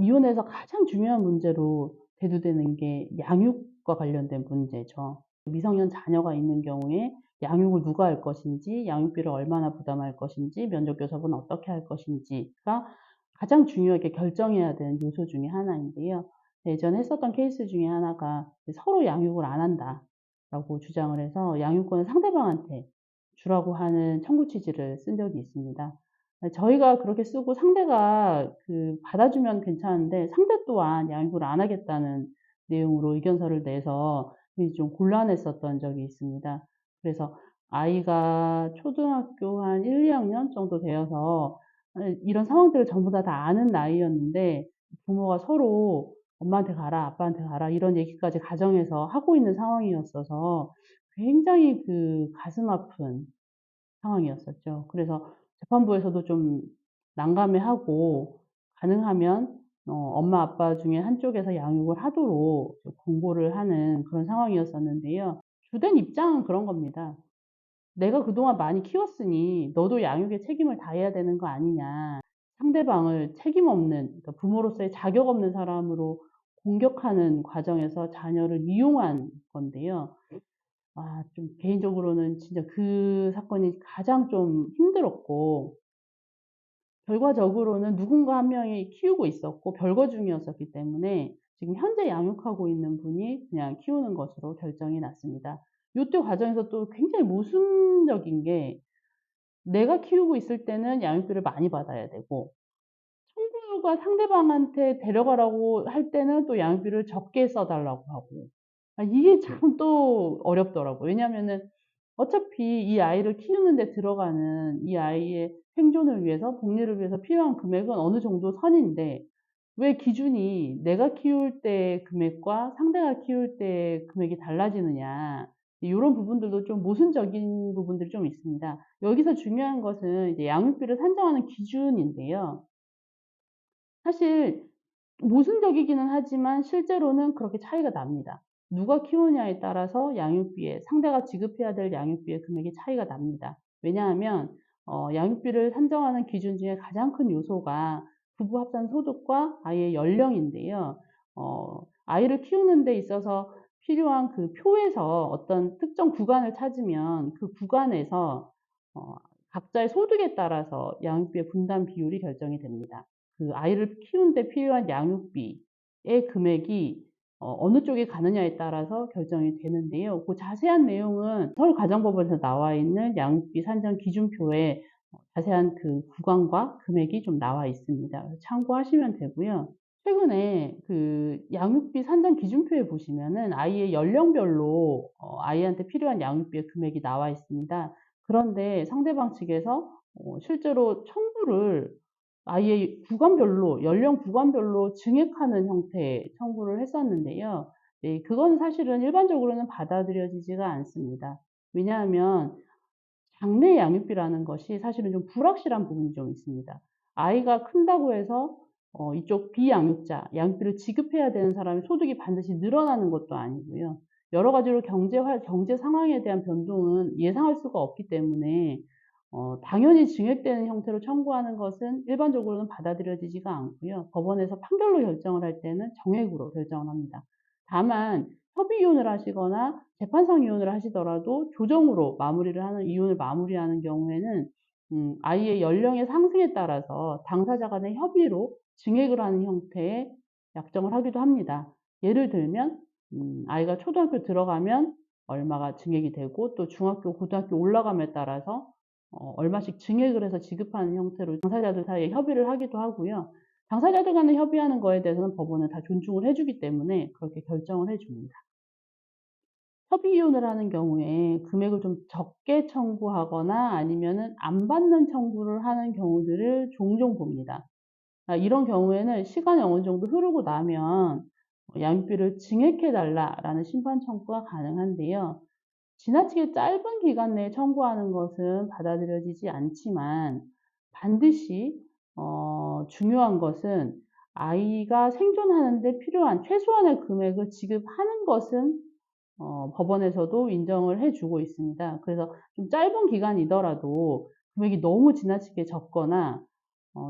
이혼에서 가장 중요한 문제로 대두되는 게 양육과 관련된 문제죠. 미성년 자녀가 있는 경우에 양육을 누가 할 것인지, 양육비를 얼마나 부담할 것인지, 면접 교섭은 어떻게 할 것인지가 가장 중요하게 결정해야 되는 요소 중에 하나인데요. 예전에 했었던 케이스 중에 하나가 서로 양육을 안 한다라고 주장을 해서 양육권을 상대방한테 주라고 하는 청구 취지를 쓴 적이 있습니다. 저희가 그렇게 쓰고 상대가 받아주면 괜찮은데 상대 또한 양육을 안 하겠다는 내용으로 의견서를 내서 굉장히 좀 곤란했었던 적이 있습니다. 그래서 아이가 초등학교 한 1-2 학년 정도 되어서 이런 상황들을 전부 다 아는 나이였는데 부모가 서로 "엄마한테 가라. 아빠한테 가라." 이런 얘기까지 가정에서 하고 있는 상황이었어서 굉장히 가슴 아픈 상황이었었죠. 그래서 재판부에서도 좀 난감해하고 가능하면 엄마 아빠 중에 한쪽에서 양육을 하도록 공고를 하는 그런 상황이었었는데요. 주된 입장은 그런 겁니다. "내가 그동안 많이 키웠으니 너도 양육의 책임을 다해야 되는 거 아니냐." 상대방을 책임 없는, 그러니까 부모로서의 자격 없는 사람으로 공격하는 과정에서 자녀를 이용한 건데요. 좀 개인적으로는 진짜 그 사건이 가장 좀 힘들었고, 결과적으로는 누군가 한 명이 키우고 있었고 별거 중이었었기 때문에 지금 현재 양육하고 있는 분이 그냥 키우는 것으로 결정이 났습니다. 요때 과정에서 또 굉장히 모순적인 게, 내가 키우고 있을 때는 양육비를 많이 받아야 되고 청구가 상대방한테 데려가라고 할 때는 또 양육비를 적게 써 달라고 하고, 이게 참 또 어렵더라고요. 왜냐하면은 어차피 이 아이를 키우는 데 들어가는, 이 아이의 생존을 위해서, 복리를 위해서 필요한 금액은 어느 정도 선인데 왜 기준이 내가 키울 때의 금액과 상대가 키울 때의 금액이 달라지느냐. 요런 부분들도 좀 모순적인 부분들이 좀 있습니다. 여기서 중요한 것은 이제 양육비를 산정하는 기준인데요. 사실 모순적이기는 하지만 실제로는 그렇게 차이가 납니다. 누가 키우냐에 따라서 상대가 지급해야 될 양육비의 금액이 차이가 납니다. 왜냐하면 양육비를 산정하는 기준 중에 가장 큰 요소가 부부 합산 소득과 아이의 연령인데요. 아이를 키우는 데 있어서 필요한 그 표에서 어떤 특정 구간을 찾으면 그 구간에서 어 각자의 소득에 따라서 양육비의 분담 비율이 결정이 됩니다. 아이를 키우는 데 필요한 양육비의 금액이 어느 쪽에 가느냐에 따라서 결정이 되는데요. 자세한 내용은 서울가정법원에서 나와 있는 양육비 산정 기준표에 자세한 구간과 금액이 좀 나와 있습니다. 그래서 참고하시면 되고요. 최근에 양육비 산정 기준표에 보시면은 아이의 연령별로 아이한테 필요한 양육비의 금액이 나와 있습니다. 그런데 상대방 측에서 실제로 청구를 아이의 구간별로, 연령 구간별로 증액하는 형태의 청구를 했었는데요. 네, 그건 사실은 일반적으로는 받아들여지지가 않습니다. 왜냐하면 장래 양육비라는 것이 사실은 좀 불확실한 부분이 좀 있습니다. 아이가 큰다고 해서 이쪽 비양육자, 양육비를 지급해야 되는 사람의 소득이 반드시 늘어나는 것도 아니고요. 여러 가지로 경제 상황에 대한 변동은 예상할 수가 없기 때문에 당연히 증액되는 형태로 청구하는 것은 일반적으로는 받아들여지지가 않고요. 법원에서 판결로 결정을 할 때는 정액으로 결정을 합니다. 다만 협의 이혼을 하시거나 재판상 이혼을 하시더라도 조정으로 이혼을 마무리하는 경우에는 아이의 연령의 상승에 따라서 당사자 간의 협의로 증액을 하는 형태의 약정을 하기도 합니다. 예를 들면 아이가 초등학교 들어가면 얼마가 증액이 되고, 또 중학교, 고등학교 올라감에 따라서 얼마씩 증액을 해서 지급하는 형태로 당사자들 사이에 협의를 하기도 하고요. 당사자들 간에 협의하는 거에 대해서는 법원은 다 존중을 해 주기 때문에 그렇게 결정을 해 줍니다. 협의 이혼을 하는 경우에 금액을 좀 적게 청구하거나 아니면은 안 받는 청구를 하는 경우들을 종종 봅니다. 이런 경우에는 시간이 어느 정도 흐르고 나면 "양육비를 증액해 달라."라는 심판 청구가 가능한데요. 지나치게 짧은 기간 내에 청구하는 것은 받아들여지지 않지만, 반드시 중요한 것은 아이가 생존하는 데 필요한 최소한의 금액을 지급하는 것은 법원에서도 인정을 해 주고 있습니다. 그래서 좀 짧은 기간이더라도 금액이 너무 지나치게 적거나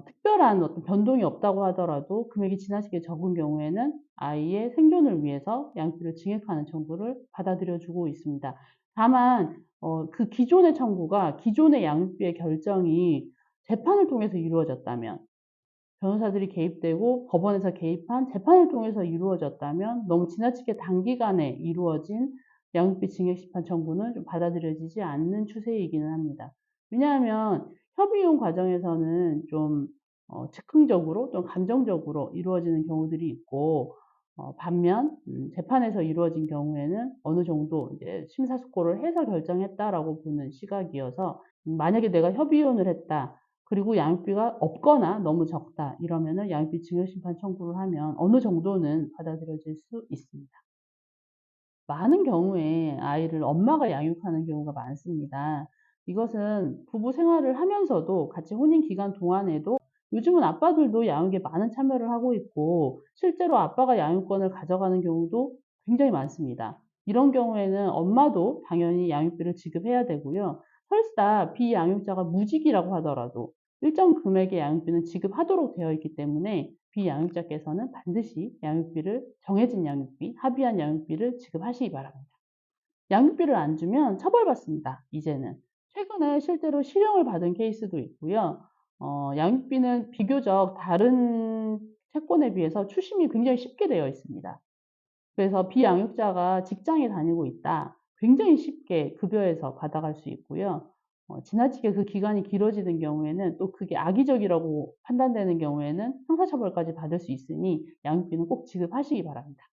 특별한 어떤 변동이 없다고 하더라도 금액이 지나치게 적은 경우에는 아이의 생존을 위해서 양육비를 증액하는 청구를 받아들여 주고 있습니다. 다만 그 기존의 청구가 기존의 양육비의 결정이 재판을 통해서 이루어졌다면, 변호사들이 개입되고 법원에서 개입한 재판을 통해서 이루어졌다면 너무 지나치게 단기간에 이루어진 양육비 증액 심판 청구는 좀 받아들여지지 않는 추세이기는 합니다. 왜냐하면 협의혼 과정에서는 좀 즉흥적으로 좀 감정적으로 이루어지는 경우들이 있고, 반면 재판에서 이루어진 경우에는 어느 정도 이제 심사숙고를 해서 결정했다라고 보는 시각이어서, 만약에 내가 협의혼을 했다, 그리고 양육비가 없거나 너무 적다 이러면은 양육비 증액심판 청구를 하면 어느 정도는 받아들여질 수 있습니다. 많은 경우에 아이를 엄마가 양육하는 경우가 많습니다. 이것은 부부 생활을 하면서도 같이 혼인 기간 동안에도 요즘은 아빠들도 양육에 많은 참여를 하고 있고, 실제로 아빠가 양육권을 가져가는 경우도 굉장히 많습니다. 이런 경우에는 엄마도 당연히 양육비를 지급해야 되고요. 설사 비양육자가 무직이라고 하더라도 일정 금액의 양육비는 지급하도록 되어 있기 때문에 비양육자께서는 반드시 양육비를, 정해진 양육비, 합의한 양육비를 지급하시기 바랍니다. 양육비를 안 주면 처벌받습니다, 이제는. 최근에 실제로 실형을 받은 케이스도 있고요. 양육비는 비교적 다른 채권에 비해서 추심이 굉장히 쉽게 되어 있습니다. 그래서 비양육자가 직장에 다니고 있다, 굉장히 쉽게 급여에서 받아갈 수 있고요. 지나치게 그 기간이 길어지는 경우에는, 또 그게 악의적이라고 판단되는 경우에는 형사처벌까지 받을 수 있으니 양육비는 꼭 지급하시기 바랍니다.